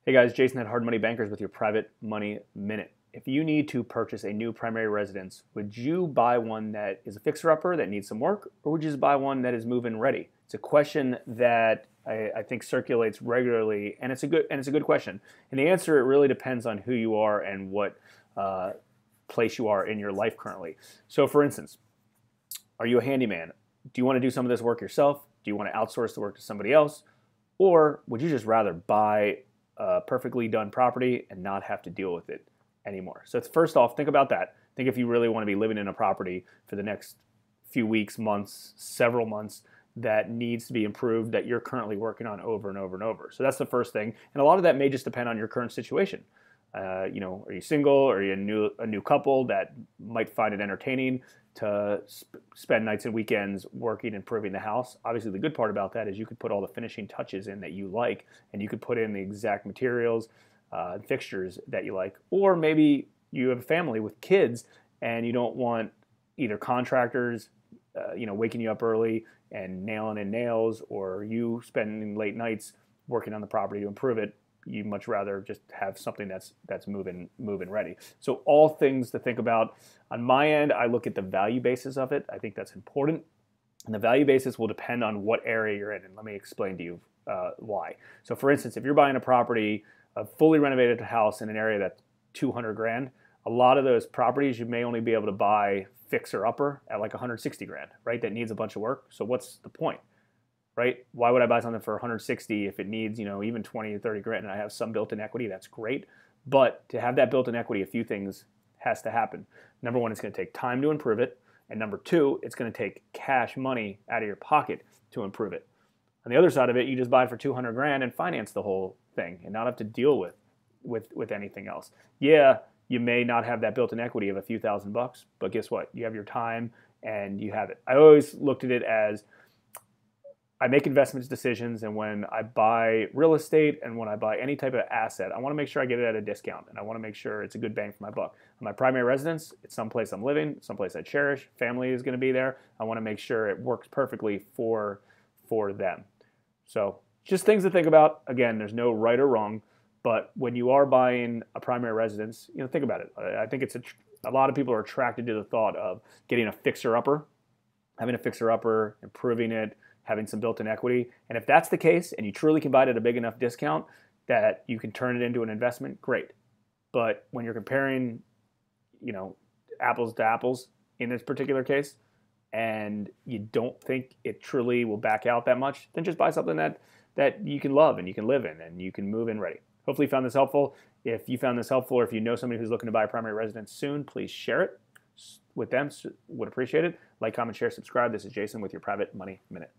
Hey guys, Jason at Hard Money Bankers with your Private Money Minute. If you need to purchase a new primary residence, would you buy one that is a fixer-upper that needs some work, or would you just buy one that is move-in ready? It's a question that I think circulates regularly, and it's a good question. And the answer, it really depends on who you are and what place you are in your life currently. So, for instance, are you a handyman? Do you want to do some of this work yourself? Do you want to outsource the work to somebody else? Or would you just rather buy a perfectly done property and not have to deal with it anymore? So first off, think about that. Think if you really want to be living in a property for the next few weeks, months, several months that needs to be improved that you're currently working on over and over and over. So that's the first thing. And a lot of that may just depend on your current situation. Are you single? Or are you a new couple that might find it entertaining to spend nights and weekends working, improving the house? Obviously, the good part about that is you could put all the finishing touches in that you like, and you could put in the exact materials and fixtures that you like. Or maybe you have a family with kids, and you don't want either contractors, waking you up early and nailing in nails, or you spending late nights working on the property to improve it. You much rather just have something that's moving ready. So all things to think about. On my end, I look at the value basis of it. I think that's important. And the value basis will depend on what area you're in. And let me explain to you why. So for instance, if you're buying a property, a fully renovated house in an area that's 200 grand, a lot of those properties you may only be able to buy fixer upper at like 160 grand, right? That needs a bunch of work. So what's the point? Right? Why would I buy something for 160 if it needs, even 20 or 30 grand and I have some built-in equity? That's great. But to have that built-in equity, a few things has to happen. Number one, it's going to take time to improve it. And number two, it's going to take cash money out of your pocket to improve it. On the other side of it, you just buy it for 200 grand and finance the whole thing and not have to deal with anything else. Yeah, you may not have that built-in equity of a few $1,000, but guess what? You have your time and you have it. I always looked at it as I make investments decisions, and when I buy real estate and when I buy any type of asset, I want to make sure I get it at a discount, and I want to make sure it's a good bang for my buck. On my primary residence, it's someplace I'm living, someplace I cherish, family is going to be there. I want to make sure it works perfectly for them. So just things to think about. Again, there's no right or wrong, but when you are buying a primary residence, think about it. I think a lot of people are attracted to the thought of getting a fixer-upper, having a fixer-upper, improving it, having some built-in equity. And if that's the case, and you truly can buy it at a big enough discount that you can turn it into an investment, great. But when you're comparing, apples to apples in this particular case, and you don't think it truly will back out that much, then just buy something that you can love and you can live in and you can move in ready. Hopefully you found this helpful. If you found this helpful, or if you know somebody who's looking to buy a primary residence soon, please share it with them. Would appreciate it. Like, comment, share, subscribe. This is Jason with your Private Money Minute.